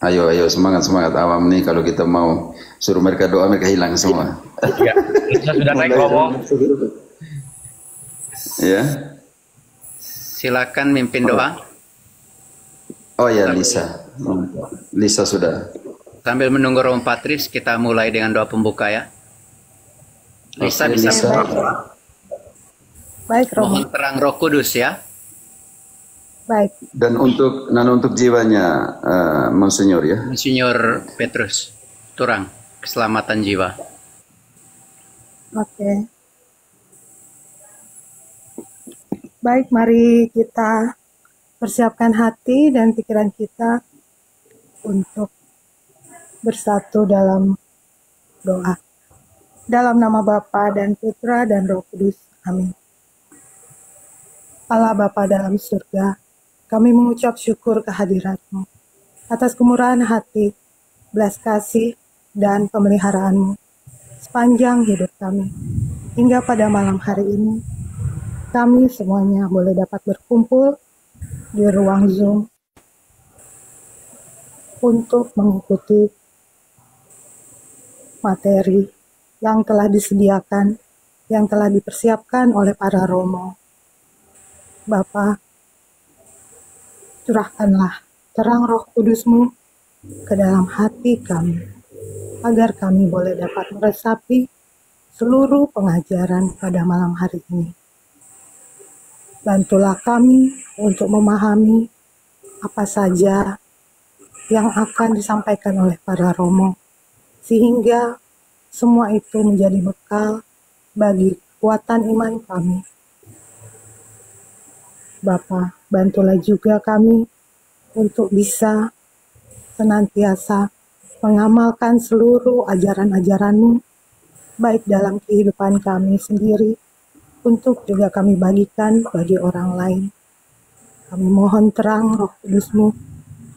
Ayo, ayo, semangat, semangat. Awam nih kalau kita mau suruh mereka doa, mereka hilang semua. Ya, Lisa sudah naik ngomong. Ya. Silakan mimpin doa. Oh ya, Lisa. Lisa sudah. Sambil menunggu Romo Patris, kita mulai dengan doa pembuka ya. Lisa Oke, bisa Lisa. Baik, Romo. mohon terang Roh Kudus ya. Baik. Dan untuk jiwanya, Monsinyur ya. Monsinyur Petrus Turang, keselamatan jiwa. Oke. Baik, mari kita persiapkan hati dan pikiran kita untuk bersatu dalam doa. Dalam nama Bapa dan Putra dan Roh Kudus. Amin. Allah Bapa dalam surga, kami mengucap syukur kehadirat-Mu atas kemurahan hati, belas kasih, dan pemeliharaanmu sepanjang hidup kami. Hingga pada malam hari ini, kami semuanya boleh dapat berkumpul di ruang Zoom untuk mengikuti materi yang telah disediakan, yang telah dipersiapkan oleh para romo. Bapa, curahkanlah terang Roh Kudus-Mu ke dalam hati kami, agar kami boleh dapat meresapi seluruh pengajaran pada malam hari ini. Bantulah kami untuk memahami apa saja yang akan disampaikan oleh para romo, sehingga semua itu menjadi bekal bagi kekuatan iman kami. Bapa, bantulah juga kami untuk bisa senantiasa mengamalkan seluruh ajaran-ajaran-Mu, baik dalam kehidupan kami sendiri, untuk juga kami bagikan bagi orang lain. Kami mohon terang Roh Kudus-Mu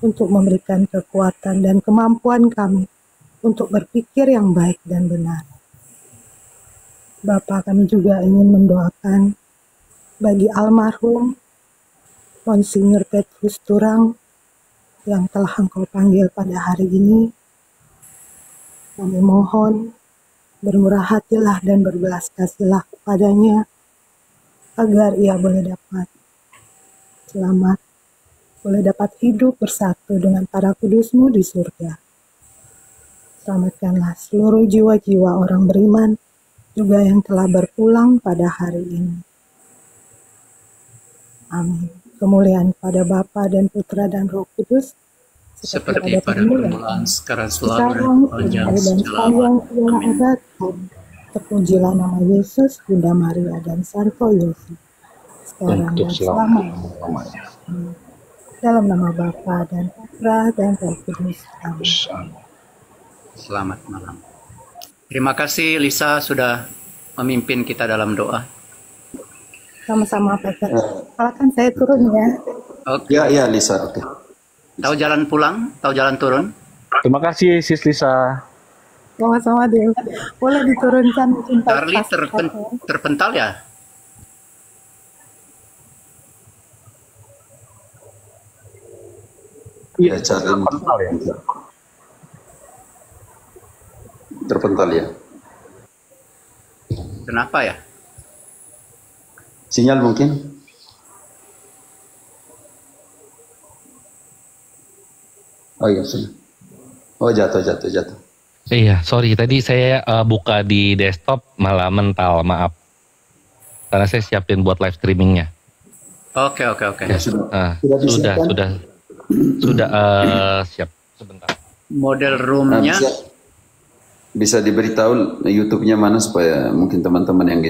untuk memberikan kekuatan dan kemampuan kami untuk berpikir yang baik dan benar. Bapa, kami juga ingin mendoakan bagi almarhum Monsinyur Petrus Turang yang telah Engkau panggil pada hari ini. Kami mohon bermurah hatilah dan berbelas kasihlah kepadanya, agar ia boleh dapat selamat, boleh dapat hidup bersatu dengan para kudus-Mu di surga. Selamatkanlah seluruh jiwa-jiwa orang beriman, juga yang telah berpulang pada hari ini. Amin. Kemuliaan pada Bapa dan Putra dan Roh Kudus, Seperti pada permulaan, sekarang selalu dan sekarang, sepanjang dan segala sepanjang segala Amin. abad. Amin. Terpujilah nama Yesus, Bunda Maria dan Santo Yosef, sekarang Untuk dan selamanya. selamanya. Amin. Dalam nama Bapa dan Putra dan Roh Kudus. Amin. Selamat malam. Terima kasih Lisa sudah memimpin kita dalam doa. Sama-sama, Pak. Silakan saya turun ya. Oke. Ya, ya, Lisa. Oke. Tahu jalan pulang? Tahu jalan turun? Terima kasih Sis Lisa. Sama-sama, Dew. Boleh diturunkan mungkin Pak. Charlie terpental ya? Ya, Charlie Terpental ya. terpental ya. Kenapa ya? Sinyal mungkin? Oh iya, sudah. Oh, jatuh. Iya, sorry. Tadi saya buka di desktop malah mental, maaf. Karena saya siapin buat live streamingnya. Oke. Ya, sudah. Sudah siap. Sebentar. Model Nah, roomnya bisa diberitahu YouTube-nya mana supaya mungkin teman-teman yang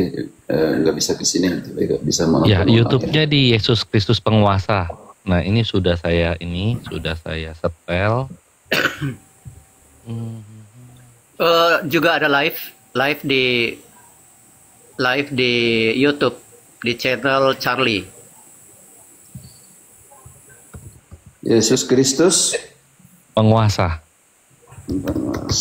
nggak bisa ke sini bisa menonton. Ya, YouTube-nya di Yesus Kristus Penguasa. Nah, ini sudah saya setel. juga ada live di YouTube di channel Charlie. Yesus Kristus Penguasa.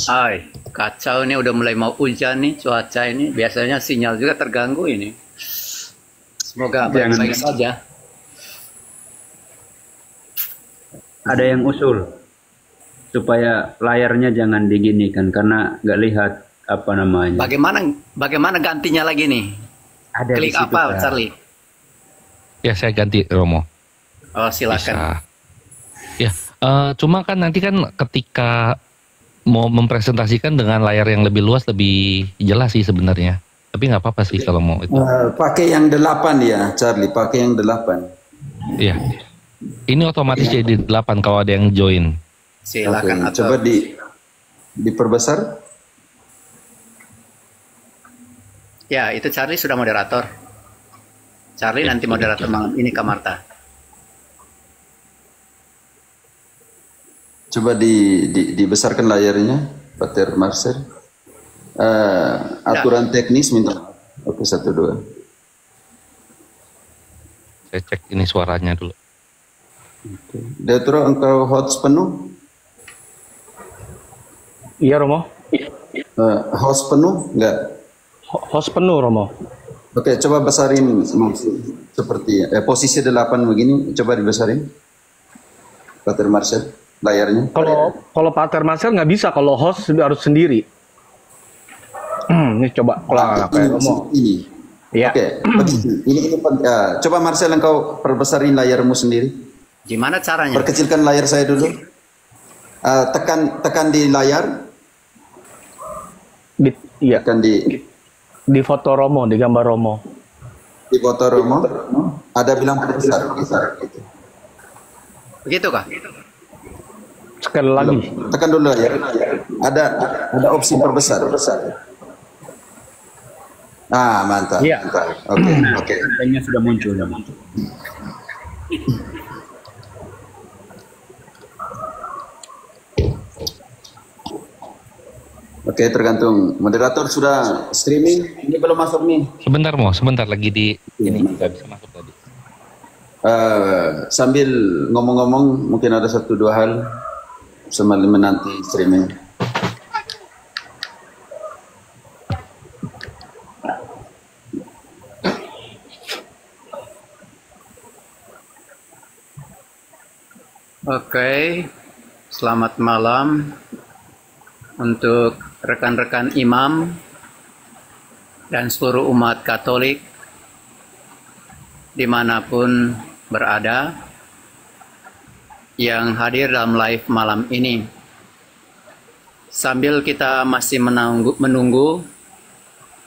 Ay, kacau ini udah mulai mau hujan nih cuaca ini. Biasanya sinyal juga terganggu ini. Semoga baik-baik saja. Ada yang usul. supaya layarnya jangan diginikan karena nggak lihat apa namanya. Bagaimana gantinya lagi nih? Ada di Klik situ, apa, Kak. Charlie? Ya saya ganti Romo. Oh, silakan. Bisa. Ya, cuma kan nanti kan ketika mau mempresentasikan dengan layar yang lebih luas lebih jelas sih sebenarnya. Tapi nggak apa-apa sih kalau mau itu. Pakai yang 8 ya, Charlie. Pakai yang 8. Iya. Ini otomatis jadi 8 kalau ada yang join. Silakan. Oke, coba diperbesar. Ya, itu Charlie sudah moderator. Charlie nanti moderator malam ini Kak Marta. Coba dibesarkan layarnya, Pater Marcel. Aturan teknis minta. Oke, 1, 2. Saya cek ini suaranya dulu. Detro, engkau host penuh? Iya Romo. Host penuh? Enggak. Host penuh Romo. Oke, coba besarin seperti posisi 8 begini, coba dibesarin. Pater Marcel, layarnya. Kalau Pater Marcel nggak bisa, kalau host harus sendiri. Ini coba kalau kayak Romo. Ini. Iya. Oke, ini coba Marcel engkau perbesarin layarmu sendiri. Gimana caranya? Perkecilkan layar saya dulu. Tekan di layar. Iya. Tekan Di foto Romo, di gambar Romo. di foto Romo. Ada bilang besar gitu. Begitu kah? Sekali lagi. Tekan dulu layar. Ada opsi perbesar. Ah, mantap. Iya. Mantap. Oke. Tandanya sudah muncul ya. Oke, tergantung. Moderator sudah streaming. Ini belum masuk nih. Sebentar lagi di ini nggak bisa masuk tadi. Sambil ngomong-ngomong, mungkin ada 1-2 hal sambil menanti streaming. Oke, selamat malam untuk rekan-rekan imam dan seluruh umat Katolik dimanapun berada yang hadir dalam live malam ini. Sambil kita masih menunggu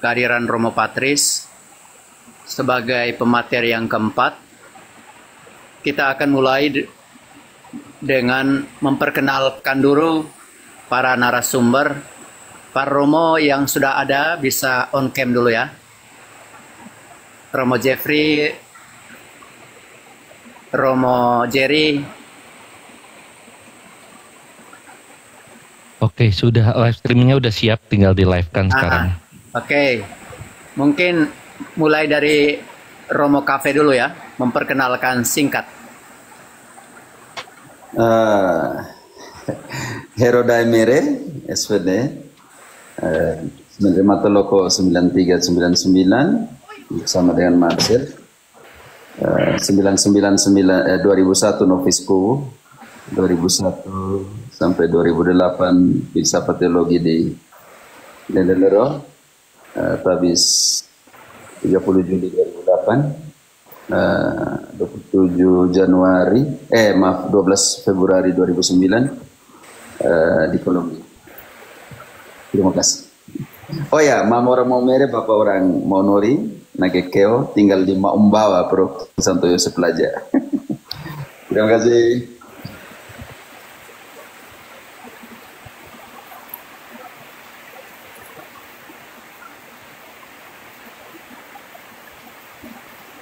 kehadiran Romo Patris sebagai pemateri yang keempat, kita akan mulai dengan memperkenalkan dulu para narasumber. Pak Romo yang sudah ada bisa on cam dulu ya. Romo Jeffrey, Romo Jerry. Oke, sudah live streamingnya udah siap, tinggal di live kan sekarang. Oke. Mungkin mulai dari Romo Cafe dulu ya, memperkenalkan singkat. Herodai Mere, SPD, Matoloko 9399 bersama dengan Marcel. 2001 Novis Kuwu, 2001 sampai 2008 filsafat teologi di Lelero, Tabis 30 Juli 2008. 27 Januari 12 Februari 2009 di Kolombia. Terima kasih. Oh ya, Mamora Momere Bapak orang Monori Nagekeo tinggal di Maumbawa Pro Santo Yosef Pelaja. Terima kasih.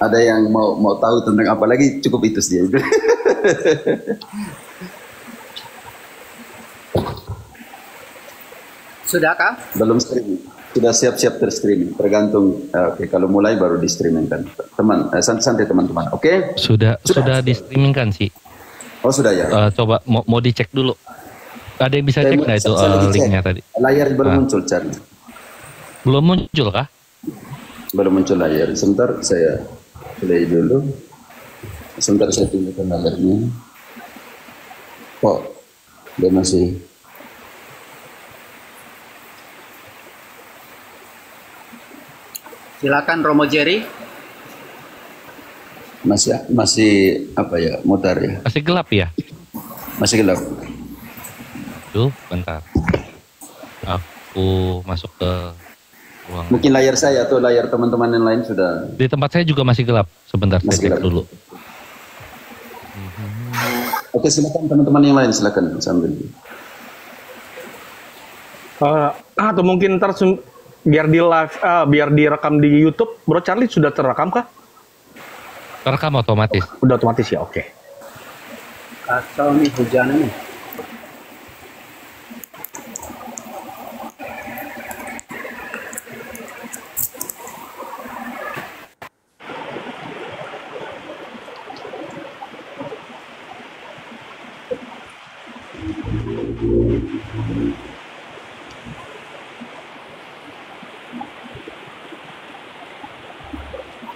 Ada yang mau tahu tentang apa lagi, cukup itu dia. Sudahkah? Belum streaming. Sudah siap-siap terstreaming. Tergantung. Oke, kalau mulai baru di streaming kan. Santai teman-teman. Oke? Sudah di streaming kan sih. Oh sudah ya. Coba mau dicek dulu. Ada yang bisa cek nggak itu linknya tadi? Layar belum muncul, Chan. Belum muncul kah? Belum muncul layar. Sebentar saya play dulu. Sebentar saya tunjukkan layarnya. Oh, Dia masih Silakan Romo Jerry. masih apa ya, mutar ya. Masih gelap ya? Masih gelap. Tuh, bentar. Aku masuk ke ruang. Mungkin layar saya atau layar teman-teman yang lain sudah. Di tempat saya juga masih gelap. Sebentar, saya Masih cek gelap. dulu. Oke, silakan teman-teman yang lain, silakan sambil. Atau mungkin ntar biar di live, biar direkam di YouTube, Bro Charlie sudah terekam kah? Terekam otomatis. Udah otomatis ya, oke. Kacau nih hujannya nih.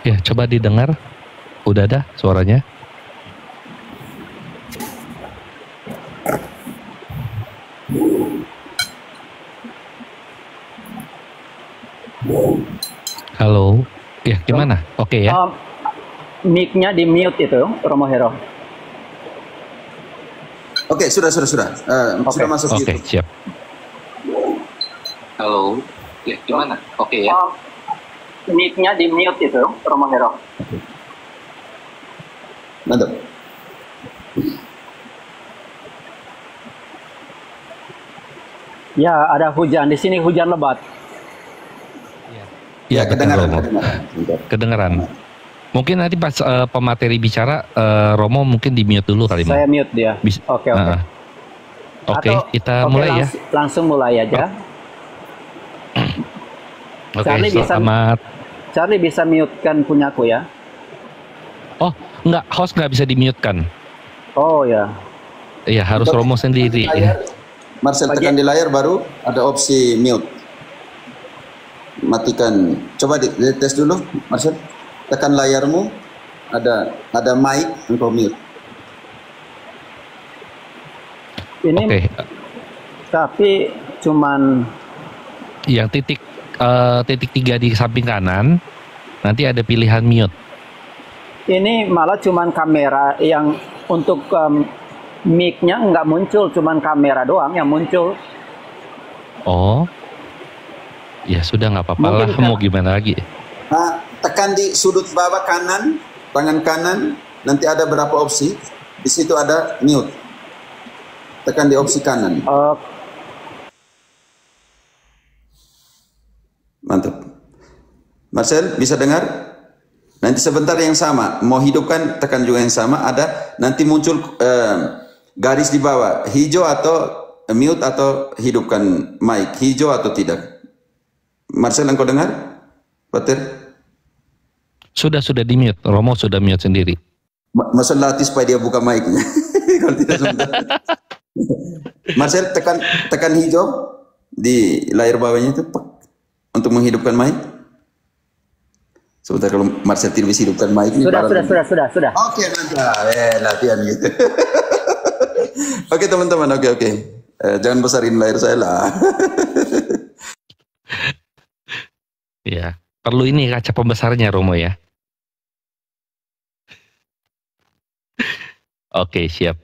Ya, coba didengar. Udah ada suaranya? Halo. Ya, gimana? Oke ya. Mic-nya di mute itu, Romo Hero. Oke, sudah. Sudah masuk Oke, YouTube. siap. Halo. Ya, gimana? Oke ya. Mic-nya di mute itu, Romo Hero. Mantap. Ya, ada hujan. Di sini hujan lebat. Ya, kedengaran. Romo. Kedengaran. Mungkin nanti pas pemateri bicara, Romo mungkin di mute dulu kali. Saya mute dia. Oke. Oke, Atau- kita oke, mulai ya. Langsung mulai aja. Oke, Charlie selamat. Charlie bisa mute-kan punyaku ya. Oh, enggak, host nggak bisa di-mute-kan. Oh ya. Iya, harus Untuk Romo sendiri. Marcel tekan di layar baru ada opsi mute. Matikan. Coba di tes dulu, Marcel. Tekan layarmu, ada mic, engkau mute. Ini Oke, tapi cuman yang titik 3 di samping kanan, nanti ada pilihan mute. ini malah cuman kamera yang untuk mic-nya nggak muncul, cuman kamera doang yang muncul. Oh, ya sudah nggak apa-apa lah. Mungkin Mau gimana lagi? Nah, tekan di sudut bawah kanan, tangan kanan, nanti ada berapa opsi. Di situ ada mute. Tekan di opsi kanan. Mantap. Marcel, bisa dengar? Nanti sebentar yang sama, mau hidupkan tekan juga yang sama, ada nanti muncul garis di bawah, hijau atau mute atau hidupkan mic, hijau atau tidak. Marcel, engkau dengar? Peter? Sudah di mute. Romo sudah mute sendiri. Marcel latih supaya dia buka mic-nya. Kalau tidak sebentar. Marcel, tekan hijau di layar bawahnya itu untuk menghidupkan mic. Sebentar, kalau Marcel tidak bisa hidupkan mic ini. Sudah. Oke, mantap. Latihan gitu. Oke, teman-teman. Oke. Jangan besarin layar saya lah. Ya, perlu ini kaca pembesarnya Romo ya. Oke, siap.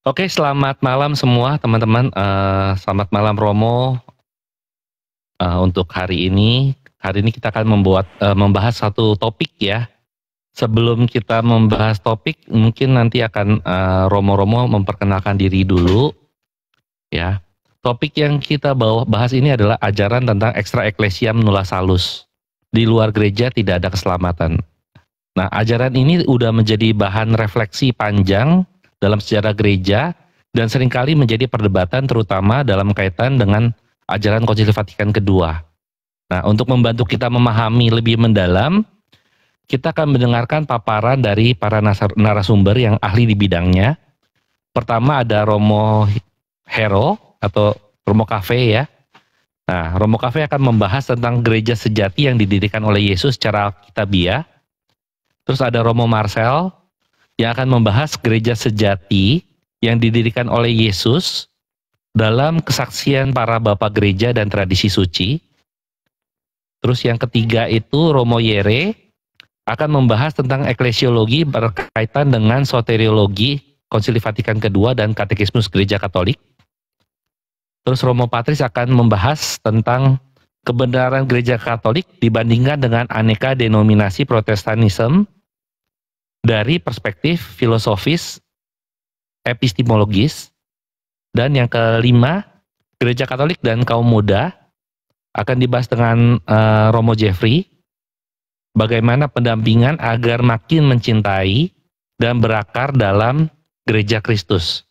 Oke, selamat malam semua teman-teman. Selamat malam Romo. Untuk hari ini kita akan membahas satu topik ya. Sebelum kita membahas topik, mungkin nanti akan Romo-Romo memperkenalkan diri dulu. Ya, topik yang kita bahas ini adalah ajaran tentang extra ecclesiam nulla salus. Di luar gereja tidak ada keselamatan. Nah, ajaran ini udah menjadi bahan refleksi panjang dalam sejarah gereja dan seringkali menjadi perdebatan terutama dalam kaitan dengan ajaran Konsili Vatikan kedua. Nah, untuk membantu kita memahami lebih mendalam, kita akan mendengarkan paparan dari para narasumber yang ahli di bidangnya. Pertama ada Romo Hero atau Romo Cafe ya. Nah, Romo Cafe akan membahas tentang gereja sejati yang didirikan oleh Yesus secara alkitabiah. Terus ada Romo Marcel yang akan membahas gereja sejati yang didirikan oleh Yesus dalam kesaksian para bapak gereja dan tradisi suci. Terus yang ketiga itu Romo Yere akan membahas tentang eklesiologi berkaitan dengan soteriologi Konsili Vatikan Kedua dan Katekismus Gereja Katolik. Terus Romo Patris akan membahas tentang kebenaran Gereja Katolik dibandingkan dengan aneka denominasi Protestanisme dari perspektif filosofis, epistemologis. Dan yang kelima, Gereja Katolik dan kaum muda akan dibahas dengan Romo Jeffrey, bagaimana pendampingan agar makin mencintai dan berakar dalam Gereja Kristus.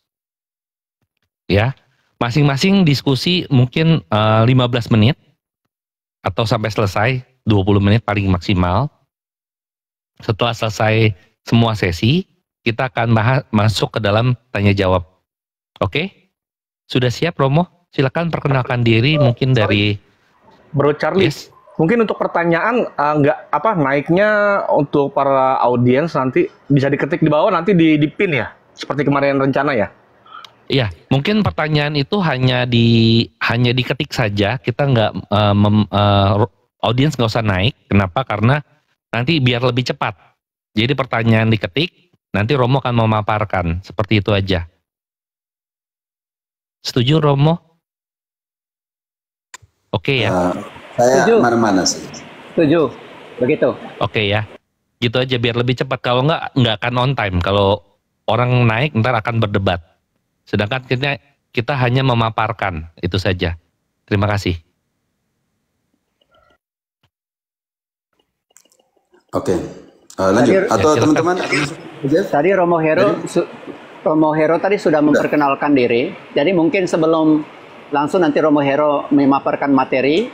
Ya, masing-masing diskusi mungkin 15 menit atau sampai selesai 20 menit paling maksimal. Setelah selesai semua sesi, kita akan masuk ke dalam tanya jawab. Oke? Sudah siap, Romo? Silakan perkenalkan diri mungkin dari Bro Charlie. Yes. Mungkin untuk pertanyaan naiknya untuk para audiens nanti bisa diketik di bawah, nanti di pin ya, seperti kemarin rencana ya. Iya, mungkin pertanyaan itu hanya diketik saja. Kita nggak audiens nggak usah naik. Kenapa? Karena nanti biar lebih cepat. Jadi pertanyaan diketik, nanti Romo akan memaparkan. Seperti itu aja. Setuju, Romo? Oke ya. Saya Setuju. mana-mana sih. Setuju. Begitu. Oke ya. Gitu aja biar lebih cepat. Kalau nggak akan on time. Kalau orang naik ntar akan berdebat. Sedangkan kita hanya memaparkan. Itu saja. Terima kasih. Oke. Lanjut. Tadi- Atau Ya, silakan. teman-teman? Tadi Romo Hero tadi sudah memperkenalkan diri. Jadi mungkin sebelum langsung nanti Romo Hero memaparkan materi,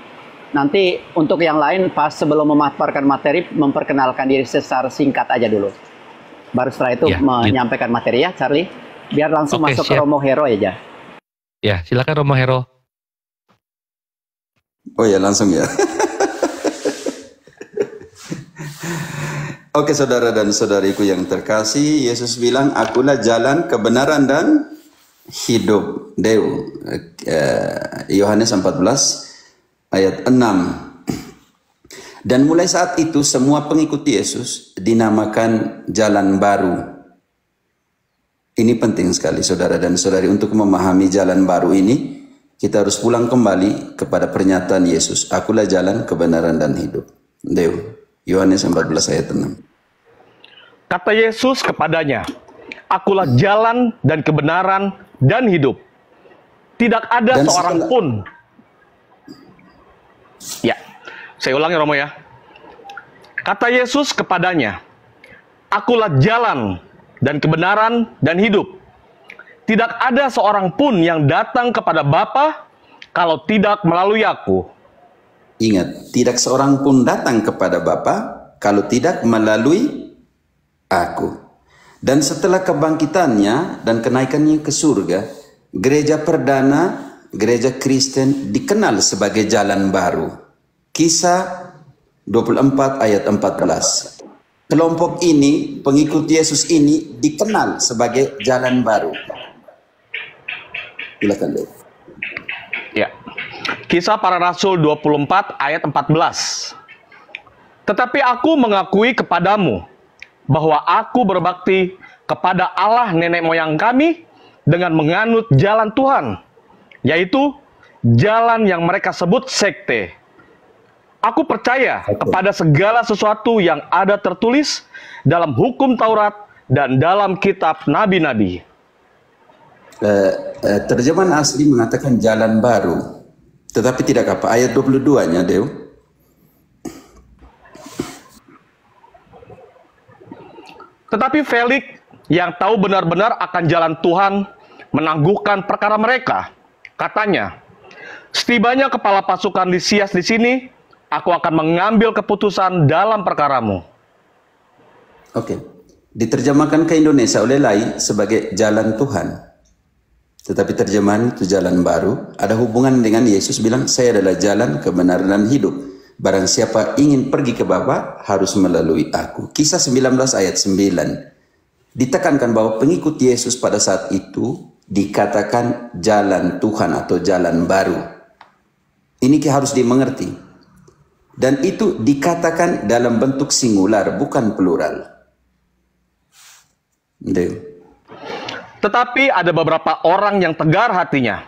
nanti untuk yang lain pas sebelum memaparkan materi memperkenalkan diri secara singkat aja dulu. Baru setelah itu Ya, gitu. menyampaikan materi ya, Charlie. Biar langsung Oke, masuk ke siap. Romo Hero aja. Ya, silakan Romo Hero. Oh ya, langsung ya. Oke, saudara dan saudariku yang terkasih, Yesus bilang, akulah jalan, kebenaran, dan hidup. Yohanes 14 ayat 6. Dan mulai saat itu semua pengikut Yesus dinamakan jalan baru. Ini penting sekali saudara dan saudari, untuk memahami jalan baru ini kita harus pulang kembali kepada pernyataan Yesus, akulah jalan, kebenaran, dan hidup. Yohanes 14 ayat 6. Kata Yesus kepadanya, akulah jalan dan kebenaran dan hidup. Tidak ada Dan seorang segala- pun. Ya, saya ulangi Romo ya. Kata Yesus kepadanya, akulah jalan dan kebenaran dan hidup. Tidak ada seorang pun yang datang kepada Bapa kalau tidak melalui aku. Ingat, tidak seorang pun datang kepada Bapa kalau tidak melalui aku. Dan setelah kebangkitannya dan kenaikannya ke surga, gereja perdana, gereja Kristen dikenal sebagai jalan baru. Kisah 24 ayat 14. Kelompok ini, pengikut Yesus ini dikenal sebagai jalan baru. Silakan, Dek. Ya. Kisah Para Rasul 24 ayat 14. Tetapi aku mengakui kepadamu bahwa aku berbakti kepada Allah nenek moyang kami dengan menganut jalan Tuhan, yaitu jalan yang mereka sebut sekte. Aku percaya kepada segala sesuatu yang ada tertulis dalam hukum Taurat dan dalam kitab nabi-nabi. Terjemahan asli mengatakan jalan baru, tetapi tidak apa ayat 22-nya, Dew. Tetapi Felix yang tahu benar-benar akan jalan Tuhan menangguhkan perkara mereka. Katanya, setibanya kepala pasukan Lisias di sini, aku akan mengambil keputusan dalam perkaramu. Oke. Diterjemahkan ke Indonesia oleh Lai sebagai jalan Tuhan. Tetapi terjemahan itu jalan baru. Ada hubungan dengan Yesus bilang, saya adalah jalan, kebenaran, dan hidup. Barang siapa ingin pergi ke Bapa harus melalui aku. Kisah 19 ayat 9. ditekankan bahwa pengikut Yesus pada saat itu dikatakan jalan Tuhan atau jalan baru. Ini harus dimengerti. Dan itu dikatakan dalam bentuk singular, bukan plural. Tetapi ada beberapa orang yang tegar hatinya.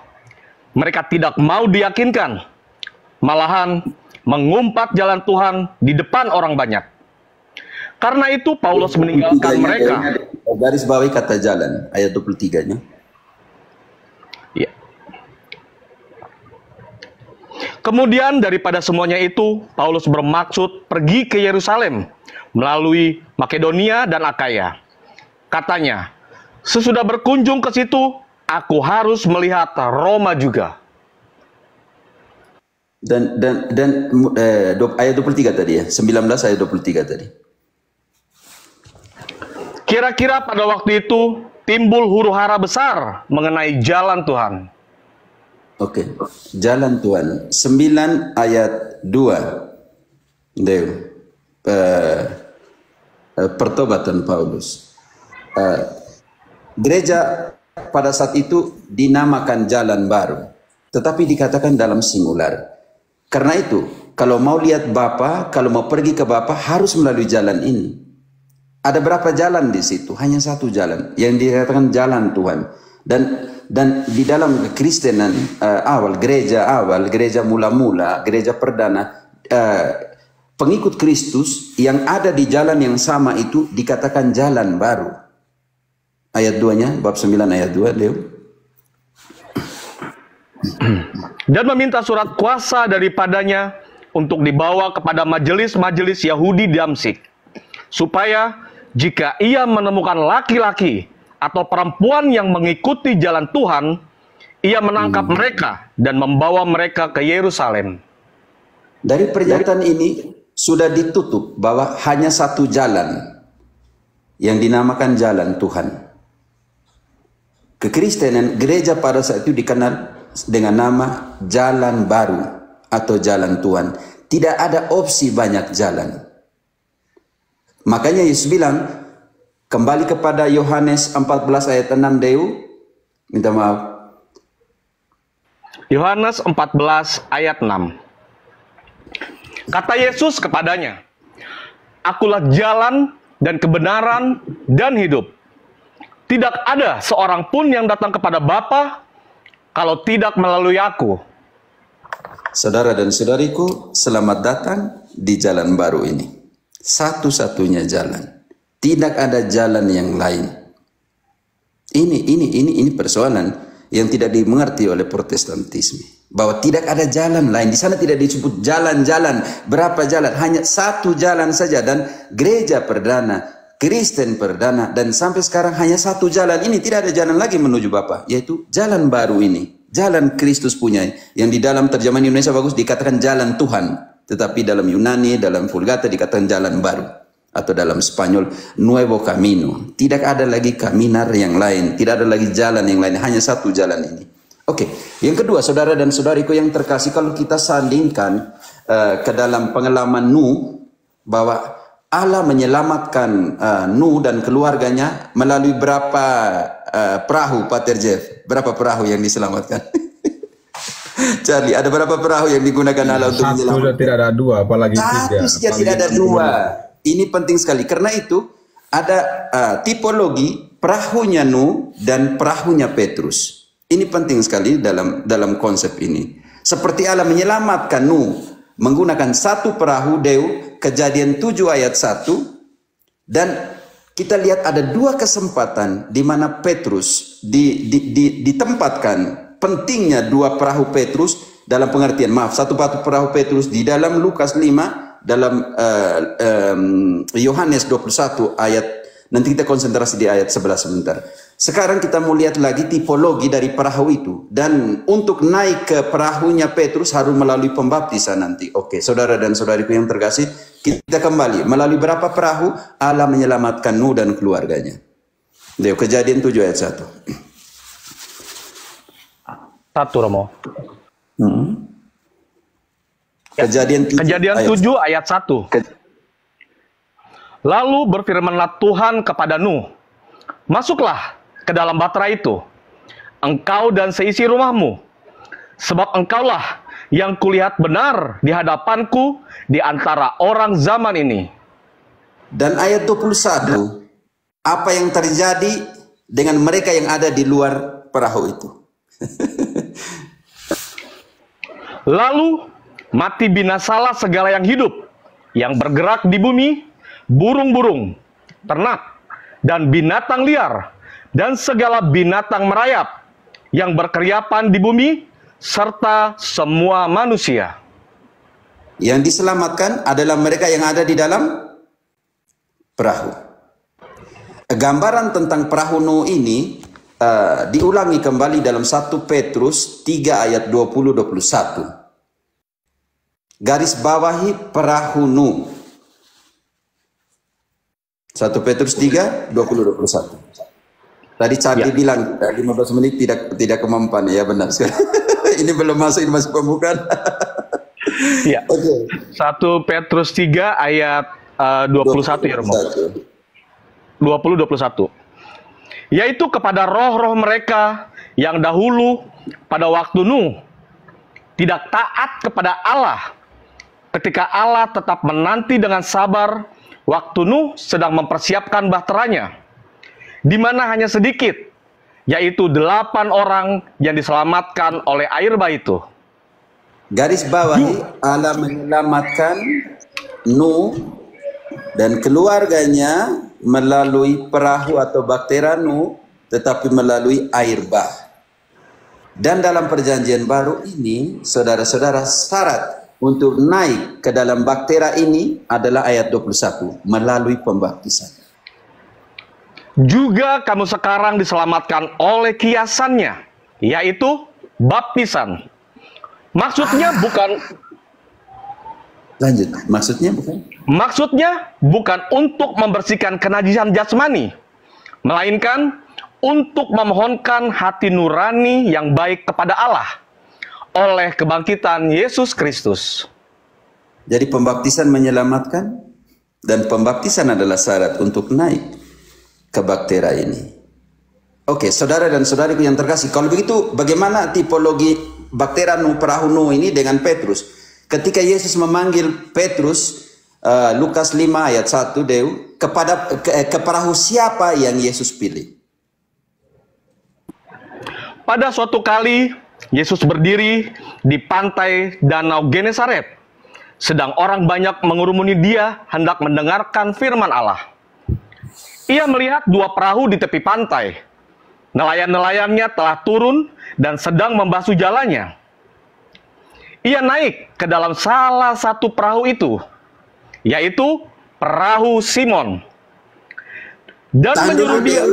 Mereka tidak mau diyakinkan. Malahan mengumpat jalan Tuhan di depan orang banyak. Karena itu Paulus meninggalkan mereka. Garis bawahi kata jalan, ayat 23-nya. Ya. Kemudian daripada semuanya itu, Paulus bermaksud pergi ke Yerusalem melalui Makedonia dan Akaya. Katanya, sesudah berkunjung ke situ, aku harus melihat Roma juga. Dan ayat 23 tadi ya, 19 ayat 23 tadi. Kira-kira pada waktu itu timbul huru-hara besar mengenai jalan Tuhan. Oke, jalan Tuhan. 9 ayat 2. Pertobatan Paulus. Gereja pada saat itu dinamakan jalan baru, tetapi dikatakan dalam singular. Karena itu, kalau mau lihat Bapa, kalau mau pergi ke Bapa harus melalui jalan ini. Ada berapa jalan di situ? Hanya satu jalan yang dikatakan jalan Tuhan. Dan di dalam kekristenan gereja mula-mula, gereja perdana, pengikut Kristus yang ada di jalan yang sama itu dikatakan jalan baru. Ayat 2-nya, bab 9 ayat 2, Leo. Dan meminta surat kuasa daripadanya untuk dibawa kepada majelis-majelis Yahudi di Damsik, supaya jika ia menemukan laki-laki atau perempuan yang mengikuti jalan Tuhan, ia menangkap mereka dan membawa mereka ke Yerusalem. Dari pernyataan ini sudah ditutup bahwa hanya satu jalan yang dinamakan jalan Tuhan. Kekristenan gereja pada saat itu dikenal dengan nama jalan baru atau jalan Tuhan. Tidak ada opsi banyak jalan. Makanya Yesus bilang, kembali kepada Yohanes 14 ayat 6, Deu. Minta maaf. Yohanes 14 ayat 6. Kata Yesus kepadanya, Akulah jalan dan kebenaran dan hidup. Tidak ada seorang pun yang datang kepada Bapa kalau tidak melalui aku. Saudara dan saudariku, selamat datang di jalan baru ini. Satu-satunya jalan. Tidak ada jalan yang lain. Ini persoalan yang tidak dimengerti oleh Protestantisme. Bahwa tidak ada jalan lain. Di sana tidak disebut jalan-jalan. Berapa jalan? Hanya satu jalan saja. Dan gereja perdana, Kristen perdana, dan sampai sekarang hanya satu jalan ini. Tidak ada jalan lagi menuju Bapa, yaitu jalan baru ini. Jalan Kristus punya. Yang di dalam terjemahan Indonesia bagus dikatakan jalan Tuhan. Tetapi dalam Yunani, dalam Vulgata dikatakan jalan baru. Atau dalam Spanyol, Nuevo Camino. Tidak ada lagi kaminar yang lain. Tidak ada lagi jalan yang lain. Hanya satu jalan ini. Oke. Yang kedua, saudara dan saudariku yang terkasih, kalau kita sandingkan ke dalam pengalaman Nuh, bahwa Allah menyelamatkan Nuh dan keluarganya melalui berapa perahu, Pater Jeff? Berapa perahu yang diselamatkan? Charlie, ada berapa perahu yang digunakan Allah untuk menyelamatkan? Satu, tidak ada dua, apalagi tiga. Satu saja tidak ada dua. Ini penting sekali. Karena itu ada tipologi perahunya Nuh dan perahunya Petrus. Ini penting sekali dalam konsep ini. Seperti Allah menyelamatkan Nuh menggunakan satu perahu, Deu, Kejadian 7 ayat 1. Dan kita lihat ada dua kesempatan di mana Petrus ditempatkan. Pentingnya dua perahu Petrus dalam pengertian, satu perahu Petrus di dalam Lukas 5, dalam Yohanes 21 ayat, nanti kita konsentrasi di ayat 11 sebentar. Sekarang kita mau lihat lagi tipologi dari perahu itu. Dan untuk naik ke perahunya Petrus harus melalui pembaptisan nanti. Oke, saudara dan saudariku yang terkasih, kita kembali. Melalui berapa perahu Allah menyelamatkan Nuh dan keluarganya? Kejadian 7 ayat 1. Satu, Romo. Kejadian 7 ayat 1. Lalu berfirmanlah Tuhan kepada Nuh, Masuklah ke dalam bahtera itu, engkau dan seisi rumahmu, sebab engkaulah yang kulihat benar di hadapanku di antara orang zaman ini. Dan ayat 21, apa yang terjadi dengan mereka yang ada di luar perahu itu? Lalu mati binasalah segala yang hidup, yang bergerak di bumi, burung-burung, ternak, dan binatang liar, dan segala binatang merayap, yang berkeriapan di bumi, serta semua manusia. Yang diselamatkan adalah mereka yang ada di dalam perahu. Gambaran tentang perahu Nuh ini diulangi kembali dalam 1 Petrus 3 ayat 20-21. Garis bawahi perahu Nuh. 1 Petrus 3, 20-21. Tadi Charlie bilang 15 menit tidak kemampuan, ya benar sekali. Ini belum masuk, ini masuk pembukaan. Ya. Oke. 1 Petrus 3 ayat 21 ya Romo. 20-21. Yaitu kepada roh-roh mereka yang dahulu pada waktu Nuh tidak taat kepada Allah, ketika Allah tetap menanti dengan sabar waktu Nuh sedang mempersiapkan bahteranya, di mana hanya sedikit, yaitu 8 orang yang diselamatkan oleh air bah itu. Garis bawahi, Allah menyelamatkan Nuh dan keluarganya melalui perahu atau bahtera Nuh, tetapi melalui air bah. Dan dalam perjanjian baru ini, saudara-saudara, syarat untuk naik ke dalam bahtera ini adalah ayat 21, melalui pembaptisan. Juga kamu sekarang diselamatkan oleh kiasannya, yaitu baptisan. Maksudnya bukan... Lanjut, maksudnya bukan? Maksudnya bukan untuk membersihkan kenajisan jasmani, melainkan untuk memohonkan hati nurani yang baik kepada Allah oleh kebangkitan Yesus Kristus. Jadi pembaptisan menyelamatkan, dan pembaptisan adalah syarat untuk naik ke bahtera ini. Oke, saudara dan saudariku yang terkasih, kalau begitu bagaimana tipologi bahtera Nuh, perahu Nuh ini dengan Petrus? Ketika Yesus memanggil Petrus, Lukas 5 ayat 1, Deu, ke perahu siapa yang Yesus pilih? Pada suatu kali, Yesus berdiri di pantai Danau Genesaret, sedang orang banyak mengurumuni dia hendak mendengarkan firman Allah. Ia melihat 2 perahu di tepi pantai. Nelayan-nelayannya telah turun dan sedang membasuh jalannya. Ia naik ke dalam salah satu perahu itu, yaitu perahu Simon. Dan menyuruh dia...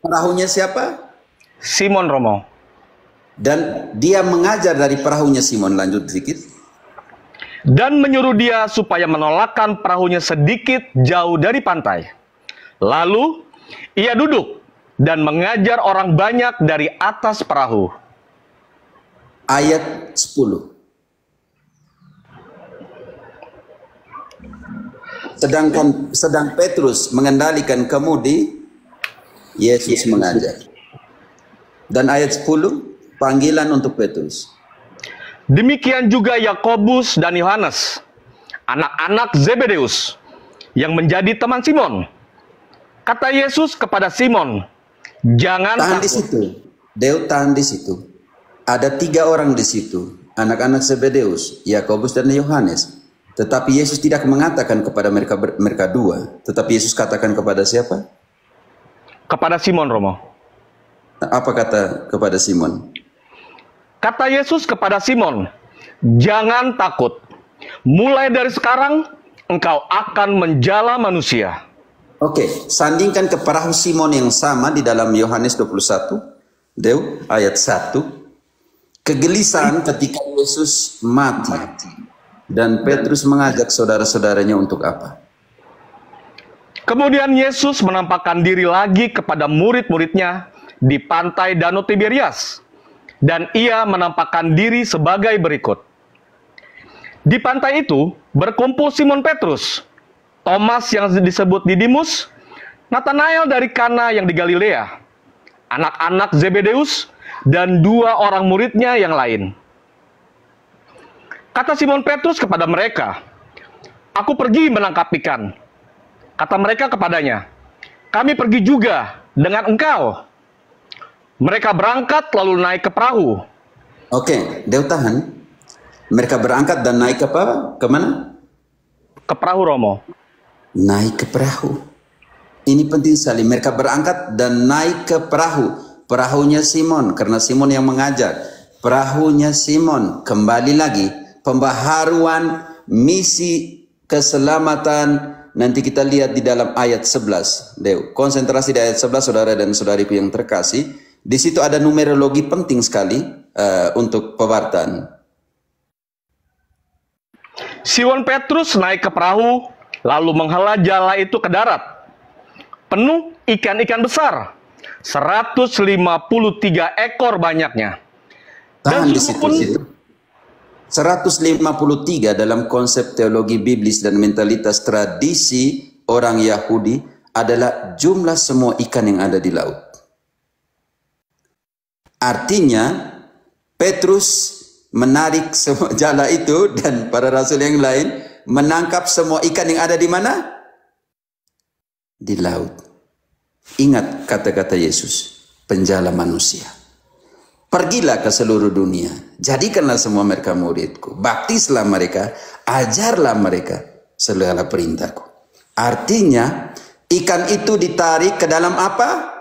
Perahunya siapa? Simon, Romo. Dan dia mengajar dari perahunya Simon. Lanjut sedikit. Dan menyuruh dia supaya menolakkan perahunya sedikit jauh dari pantai. Lalu ia duduk dan mengajar orang banyak dari atas perahu. Ayat 10. Sedang Petrus mengendalikan kemudi, Yesus mengajar. Dan ayat 10, panggilan untuk Petrus. Demikian juga Yakobus dan Yohanes, anak-anak Zebedeus, yang menjadi teman Simon. Kata Yesus kepada Simon, jangan tahan takut. Di situ. Deu, tahan di situ. Ada 3 orang di situ, anak-anak Zebedeus, Yakobus dan Yohanes. Tetapi Yesus tidak mengatakan kepada mereka 2. Tetapi Yesus katakan kepada siapa? Kepada Simon, Romo. Apa kata kepada Simon? Kata Yesus kepada Simon, jangan takut. Mulai dari sekarang, engkau akan menjala manusia. Oke, sandingkan ke perahu Simon yang sama di dalam Yohanes 21. Deu, ayat 1. Kegelisahan ketika Yesus mati. Dan Petrus mengajak saudara-saudaranya untuk apa? Kemudian Yesus menampakkan diri lagi kepada murid-muridnya di pantai Danau Tiberias. Dan ia menampakkan diri sebagai berikut. Di pantai itu berkumpul Simon Petrus, Thomas yang disebut Didimus, Nathanael dari Kana yang di Galilea, anak-anak Zebedeus, dan 2 orang muridnya yang lain. Kata Simon Petrus kepada mereka, "Aku pergi menangkap ikan." Kata mereka kepadanya, "Kami pergi juga dengan engkau." Mereka berangkat lalu naik ke perahu. Oke, Deo tahan. Mereka berangkat dan naik apa? Kemana? Ke perahu, Romo. Naik ke perahu. Ini penting sekali. Mereka berangkat dan naik ke perahu. Perahunya Simon, karena Simon yang mengajar. Perahunya Simon. Kembali lagi, pembaharuan misi keselamatan. Nanti kita lihat di dalam ayat 11. Deo, konsentrasi di ayat 11, saudara dan saudariku yang terkasih. Di situ ada numerologi penting sekali untuk pewartaan. Simon Petrus naik ke perahu, lalu menghela jala itu ke darat. Penuh ikan-ikan besar, 153 ekor banyaknya. Tahan di suhu situ. 153 dalam konsep teologi biblis dan mentalitas tradisi orang Yahudi adalah jumlah semua ikan yang ada di laut. Artinya, Petrus menarik semua jala itu dan para rasul yang lain menangkap semua ikan yang ada di mana? Di laut. Ingat kata-kata Yesus, penjala manusia. Pergilah ke seluruh dunia, jadikanlah semua mereka muridku, baptislah mereka, ajarlah mereka segala perintahku. Artinya, ikan itu ditarik ke dalam apa?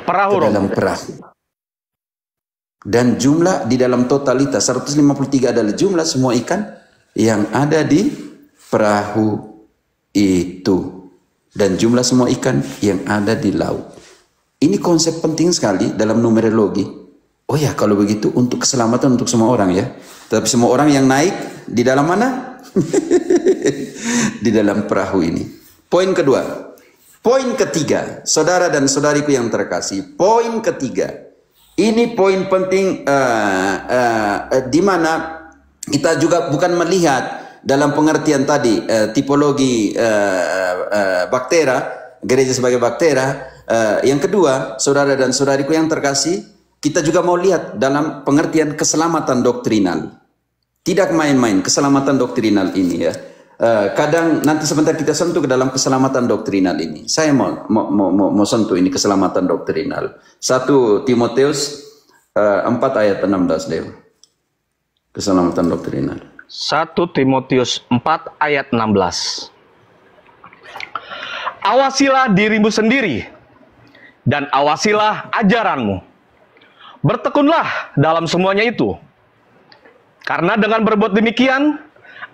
Perahu, ke dalam perahu. Dan jumlah di dalam totalitas 153 adalah jumlah semua ikan yang ada di perahu itu. Dan jumlah semua ikan yang ada di laut. Ini konsep penting sekali dalam numerologi. Oh ya, kalau begitu untuk keselamatan untuk semua orang ya. Tapi semua orang yang naik di dalam mana? Di dalam perahu ini. Poin kedua. Poin ketiga, saudara dan saudariku yang terkasih. Poin ketiga. Ini poin penting di mana kita juga bukan melihat dalam pengertian tadi tipologi baktera, gereja sebagai baktera. Yang kedua, saudara dan saudariku yang terkasih, kita juga mau lihat dalam pengertian keselamatan doktrinal. Tidak main-main keselamatan doktrinal ini ya. Kadang nanti sebentar kita sentuh ke dalam keselamatan doktrinal ini. Saya mau sentuh ini keselamatan doktrinal. 1 Timotius 4 ayat 16 Leo. Keselamatan doktrinal. 1 Timotius 4 ayat 16. Awasilah dirimu sendiri dan awasilah ajaranmu. Bertekunlah dalam semuanya itu. Karena dengan berbuat demikian,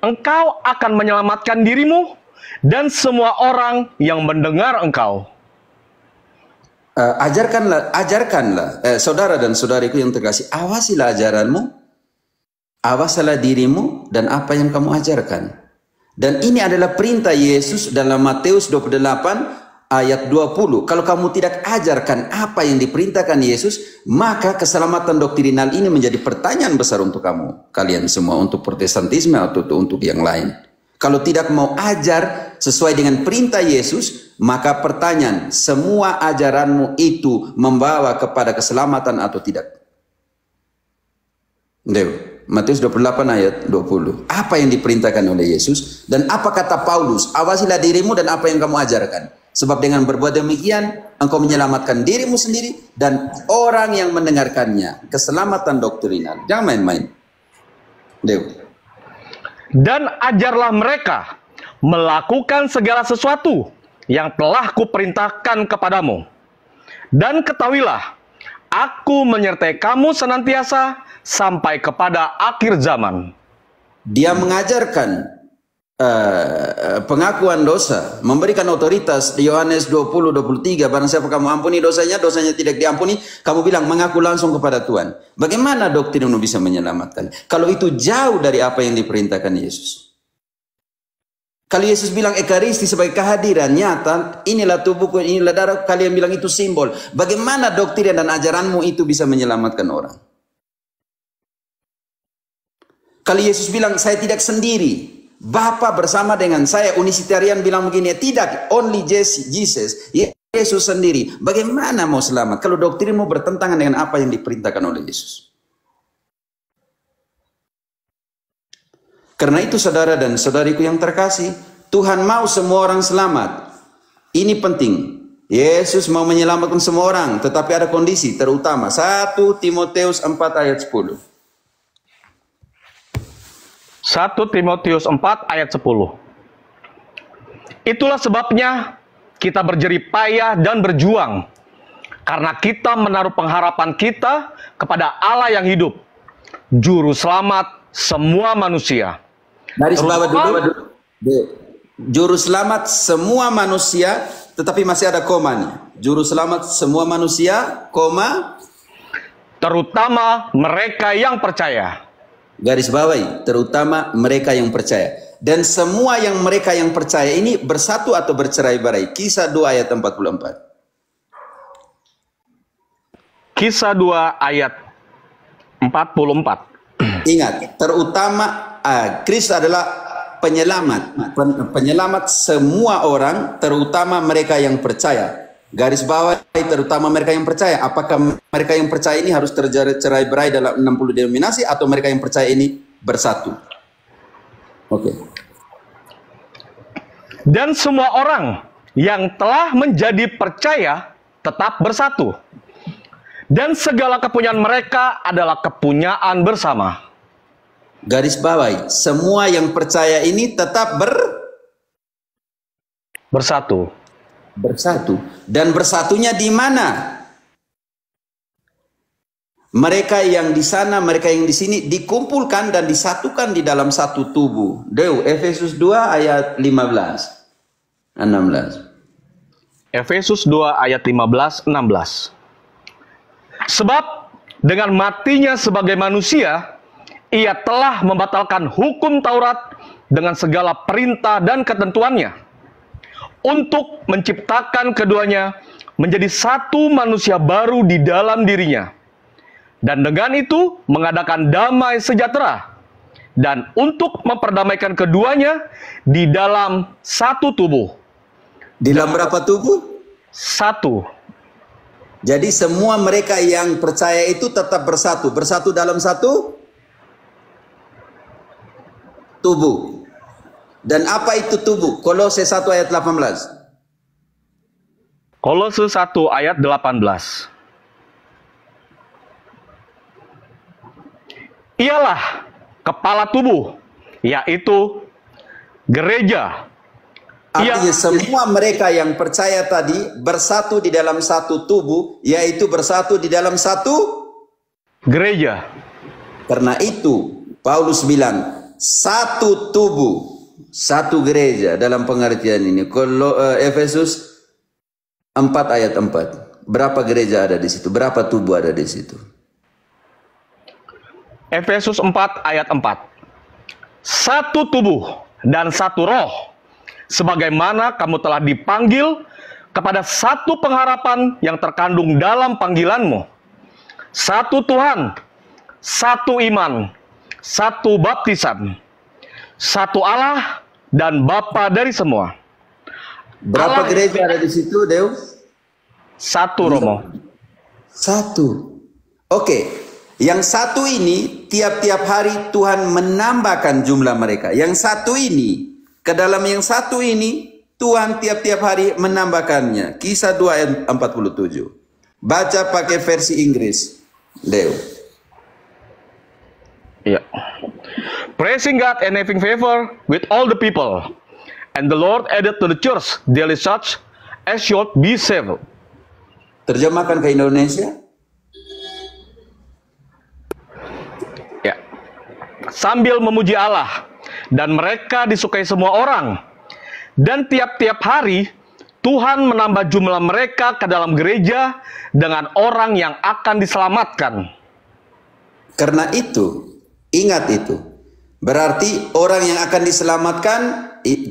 engkau akan menyelamatkan dirimu dan semua orang yang mendengar engkau. Ajarkanlah, saudara dan saudariku yang terkasih, awasilah ajaranmu, awasilah dirimu dan apa yang kamu ajarkan. Dan ini adalah perintah Yesus dalam Matius 28 ayat 20. Kalau kamu tidak ajarkan apa yang diperintahkan Yesus, maka keselamatan doktrinal ini menjadi pertanyaan besar untuk kamu, kalian semua, untuk Protestantisme atau untuk yang lain. Kalau tidak mau ajar sesuai dengan perintah Yesus, maka pertanyaan, semua ajaranmu itu membawa kepada keselamatan atau tidak? Matius 28 ayat 20. Apa yang diperintahkan oleh Yesus dan apa kata Paulus? Awasilah dirimu dan apa yang kamu ajarkan. Sebab dengan berbuat demikian, engkau menyelamatkan dirimu sendiri dan orang yang mendengarkannya. Keselamatan doktrinal. Jangan main-main. Dan ajarlah mereka melakukan segala sesuatu yang telah kuperintahkan kepadamu. Dan ketahuilah, aku menyertai kamu senantiasa sampai kepada akhir zaman. Dia mengajarkan pengakuan dosa, memberikan otoritas. Di Yohanes 20:23, barang siapa kamu ampuni dosanya, dosanya tidak diampuni, kamu bilang mengaku langsung kepada Tuhan. Bagaimana doktrinmu bisa menyelamatkan kalau itu jauh dari apa yang diperintahkan Yesus? Kalau Yesus bilang ekaristi sebagai kehadiran nyata, inilah tubuhku, inilah darah, kalian bilang itu simbol. Bagaimana doktrin dan ajaranmu itu bisa menyelamatkan orang? Kalau Yesus bilang saya tidak sendiri, Bapa bersama dengan saya, Unisitarian bilang begini, tidak, only Jesus, Yesus sendiri. Bagaimana mau selamat kalau doktrinmu bertentangan dengan apa yang diperintahkan oleh Yesus? Karena itu saudara dan saudariku yang terkasih, Tuhan mau semua orang selamat. Ini penting. Yesus mau menyelamatkan semua orang, tetapi ada kondisi terutama. 1 Timotius 4 ayat 10. 1 Timotius 4 ayat 10. Itulah sebabnya kita berjerih payah dan berjuang, karena kita menaruh pengharapan kita kepada Allah yang hidup, Juru Selamat semua manusia. Garis bawah dulu. Juru Selamat semua manusia, tetapi masih ada koma nih. Juru Selamat semua manusia, koma, terutama mereka yang percaya. Garis bawahi, terutama mereka yang percaya. Dan semua yang mereka yang percaya ini bersatu atau bercerai-berai. Kisah 2 ayat 44. Kisah 2 ayat 44. Ingat, terutama Kristus adalah penyelamat semua orang, terutama mereka yang percaya. Garis bawah, terutama mereka yang percaya. Apakah mereka yang percaya ini harus tercerai-berai dalam 60 denominasi atau mereka yang percaya ini bersatu? Oke. Dan semua orang yang telah menjadi percaya tetap bersatu. Dan segala kepunyaan mereka adalah kepunyaan bersama. Garis bawah, semua yang percaya ini tetap bersatu. Bersatu. Dan bersatunya di mana? Mereka yang di sana, mereka yang di sini dikumpulkan dan disatukan di dalam satu tubuh. Efesus 2 ayat 15. 16. Efesus 2 ayat 15, 16. Sebab dengan matinya sebagai manusia, ia telah membatalkan hukum Taurat dengan segala perintah dan ketentuannya, untuk menciptakan keduanya menjadi satu manusia baru di dalam dirinya, dan dengan itu mengadakan damai sejahtera, dan untuk memperdamaikan keduanya di dalam satu tubuh. Di dalam berapa tubuh? Satu. Jadi semua mereka yang percaya itu tetap bersatu. Bersatu dalam satu tubuh. Dan apa itu tubuh? Kolose 1 ayat 18. Kolose 1 ayat 18. Ialah kepala tubuh, yaitu gereja. Artinya semua mereka yang percaya tadi bersatu di dalam satu tubuh, yaitu bersatu di dalam satu gereja. Karena itu Paulus bilang satu tubuh, satu gereja dalam pengertian ini. Kalau Efesus 4 ayat 4. Berapa gereja ada di situ? Berapa tubuh ada di situ? Efesus 4 ayat 4. Satu tubuh dan satu roh, sebagaimana kamu telah dipanggil kepada satu pengharapan yang terkandung dalam panggilanmu. Satu Tuhan, satu iman, satu baptisan, satu Allah dan Bapa dari semua. Berapa gereja ada di situ, Dew? Satu, Romo. Satu. Oke. Yang satu ini tiap-tiap hari Tuhan menambahkan jumlah mereka. Yang satu ini, ke dalam yang satu ini Tuhan tiap-tiap hari menambahkannya. Kisah 2 ayat 47. Baca pakai versi Inggris, Dew. Yeah. Praising God and having favor with all the people. And the Lord added to the church daily such as should be saved. Terjemahkan ke Indonesia. Ya. Sambil memuji Allah, dan mereka disukai semua orang. Dan tiap-tiap hari Tuhan menambah jumlah mereka ke dalam gereja dengan orang yang akan diselamatkan. Karena itu, ingat itu. Berarti orang yang akan diselamatkan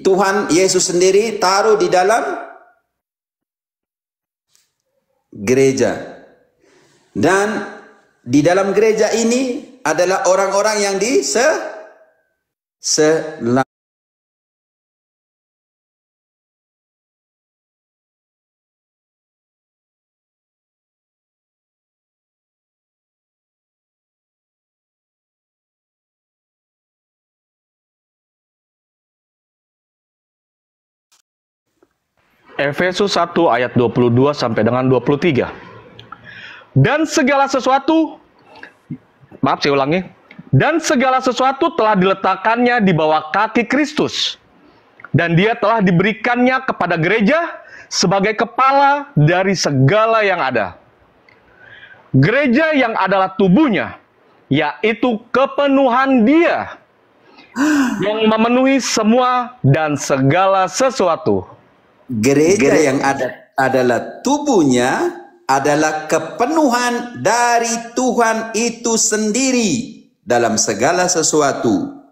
Tuhan Yesus sendiri taruh di dalam gereja. Dan di dalam gereja ini adalah orang-orang yang diselamatkan. Efesus 1 ayat 22 sampai dengan 23. Dan segala sesuatu, maaf saya ulangi, dan segala sesuatu telah diletakkannya di bawah kaki Kristus, dan dia telah diberikannya kepada gereja sebagai kepala dari segala yang ada. Gereja yang adalah tubuhnya, yaitu kepenuhan dia, yang memenuhi semua dan segala sesuatu. Gereja yang ada adalah tubuhnya, adalah kepenuhan dari Tuhan itu sendiri dalam segala sesuatu.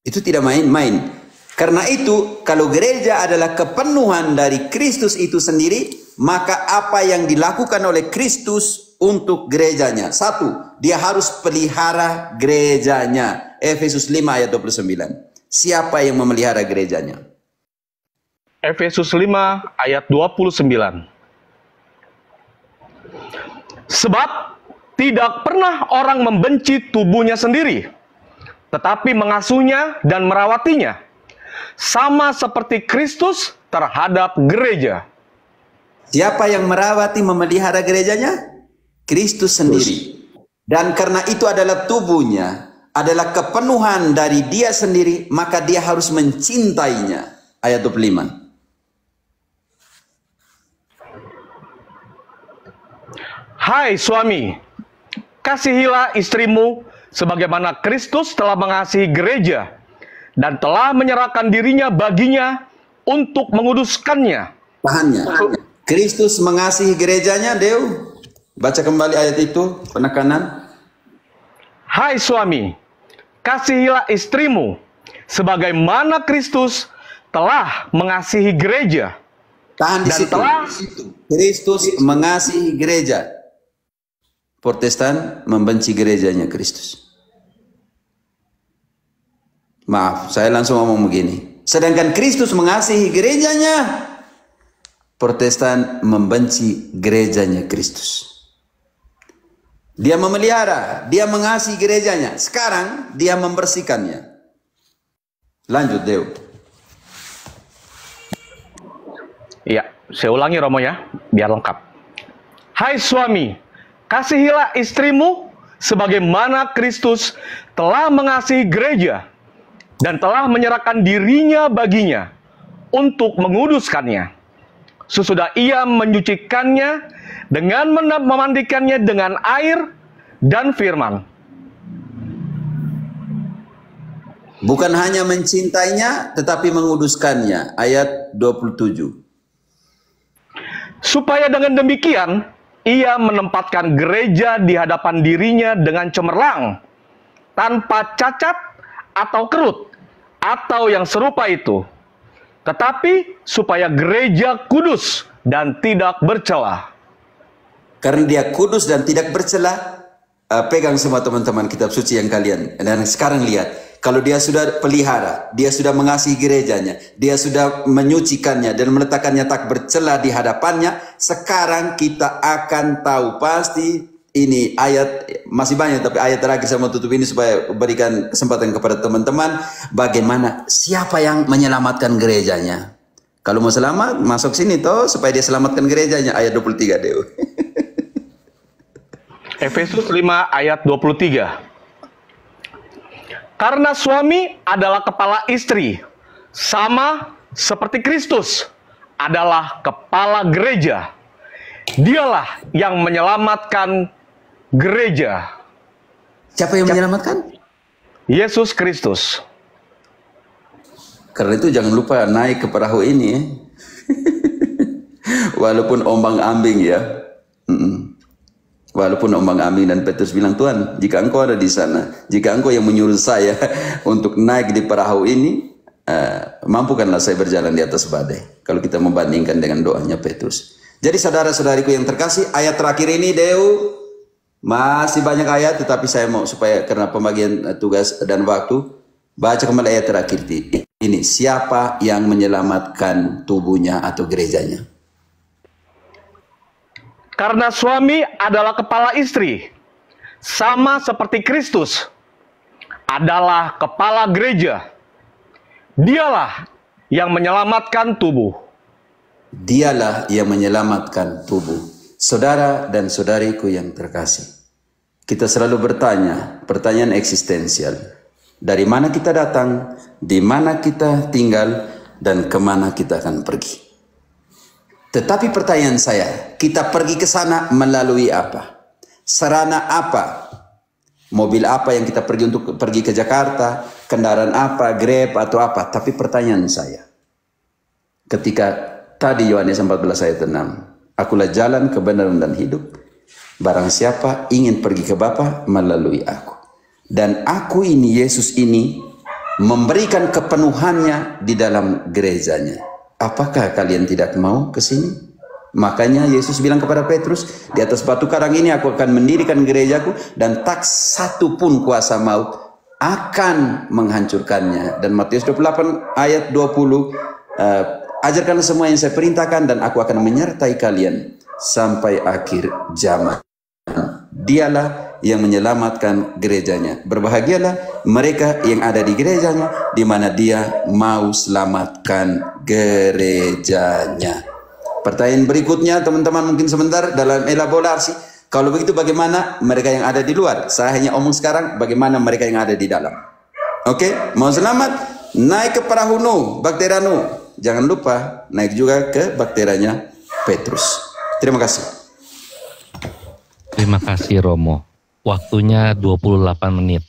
Itu tidak main-main. Karena itu, kalau gereja adalah kepenuhan dari Kristus itu sendiri, maka apa yang dilakukan oleh Kristus untuk gerejanya? Satu, dia harus pelihara gerejanya. Efesus 5 ayat 29. Siapa yang memelihara gerejanya? Efesus 5 ayat 29. Sebab tidak pernah orang membenci tubuhnya sendiri, tetapi mengasuhnya dan merawatinya, sama seperti Kristus terhadap gereja. Siapa yang merawati, memelihara gerejanya? Kristus sendiri. Dan karena itu adalah tubuhnya, adalah kepenuhan dari dia sendiri, maka dia harus mencintainya. Ayat 25. Hai suami, kasihilah istrimu sebagaimana Kristus telah mengasihi gereja dan telah menyerahkan dirinya baginya untuk menguduskannya. Tahannya. Kristus mengasihi gerejanya, Deu. Baca kembali ayat itu, penekanan. Hai suami, kasihilah istrimu sebagaimana Kristus telah mengasihi gereja. Tahan di Dan situ. telah Kristus mengasihi gereja. Protestan membenci gerejanya Kristus. Maaf, saya langsung ngomong begini. Sedangkan Kristus mengasihi gerejanya, Protestan membenci gerejanya Kristus. Dia memelihara, dia mengasihi gerejanya. Sekarang dia membersihkannya. Lanjut, Deo. Ya, saya ulangi Romo ya, biar lengkap. Hai suami, kasihilah istrimu sebagaimana Kristus telah mengasihi gereja dan telah menyerahkan dirinya baginya untuk menguduskannya. Sesudah ia menyucikannya dengan memandikannya dengan air dan firman. Bukan hanya mencintainya, tetapi menguduskannya. Ayat 27. Supaya dengan demikian, ia menempatkan gereja di hadapan dirinya dengan cemerlang, tanpa cacat atau kerut, atau yang serupa itu. Tetapi supaya gereja kudus dan tidak bercela. Karena dia kudus dan tidak bercela, pegang semua teman-teman kitab suci yang kalian. Dan sekarang lihat. Kalau dia sudah pelihara, dia sudah mengasihi gerejanya, dia sudah menyucikannya dan meletakkannya tak bercela di hadapannya, sekarang kita akan tahu pasti ini ayat, masih banyak tapi ayat terakhir saya mau tutup ini supaya berikan kesempatan kepada teman-teman bagaimana siapa yang menyelamatkan gerejanya. Kalau mau selamat, masuk sini toh supaya dia selamatkan gerejanya. Ayat 23 Deo. Efesus 5 ayat 23. Karena suami adalah kepala istri, sama seperti Kristus adalah kepala gereja. Dialah yang menyelamatkan gereja. Siapa yang menyelamatkan? Yesus Kristus. Karena itu jangan lupa naik ke perahu ini. Walaupun ombang-ambing ya. Walaupun ombang-ambing dan Petrus bilang, Tuhan, jika engkau ada di sana, jika engkau yang menyuruh saya untuk naik di perahu ini, mampukanlah saya berjalan di atas badai. Kalau kita membandingkan dengan doanya Petrus. Jadi saudara-saudariku yang terkasih, ayat terakhir ini, Deo, masih banyak ayat, tetapi saya mau supaya karena pembagian tugas dan waktu, baca kembali ayat terakhir ini. Siapa yang menyelamatkan tubuhnya atau gerejanya? Karena suami adalah kepala istri, sama seperti Kristus adalah kepala gereja. Dialah yang menyelamatkan tubuh. Dialah yang menyelamatkan tubuh. Saudara dan saudariku yang terkasih, kita selalu bertanya pertanyaan eksistensial. Dari mana kita datang, di mana kita tinggal, dan kemana kita akan pergi. Tetapi pertanyaan saya, kita pergi ke sana melalui apa? Sarana apa? Mobil apa yang kita pergi untuk pergi ke Jakarta? Kendaraan apa? Grab atau apa? Tapi pertanyaan saya, ketika tadi Yohanes 14 ayat 6, akulah jalan, kebenaran dan hidup. Barang siapa ingin pergi ke Bapa melalui aku. Dan aku ini, Yesus ini, memberikan kepenuhannya di dalam gerejanya. Apakah kalian tidak mau ke sini? Makanya Yesus bilang kepada Petrus, di atas batu karang ini aku akan mendirikan gerejaku, dan tak satu pun kuasa maut akan menghancurkannya. Dan Matius 28 ayat 20, ajarkanlah semua yang saya perintahkan dan aku akan menyertai kalian sampai akhir zaman. Dialah yang menyelamatkan gerejanya. Berbahagialah mereka yang ada di gerejanya, di mana dia mau selamatkan gerejanya. Pertanyaan berikutnya teman-teman, mungkin sebentar dalam elaborasi. Kalau begitu bagaimana mereka yang ada di luar? Saya hanya omong sekarang bagaimana mereka yang ada di dalam. Oke, mau selamat? Naik ke perahu Nuh, baktera Nuh. Jangan lupa naik juga ke bakteranya Petrus. Terima kasih. Terima kasih Romo. Waktunya 28 menit.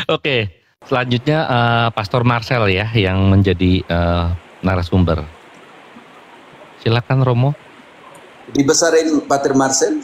Oke, selanjutnya Pastor Marcel ya yang menjadi narasumber. Silakan Romo. Dibesarin Pater Marcel.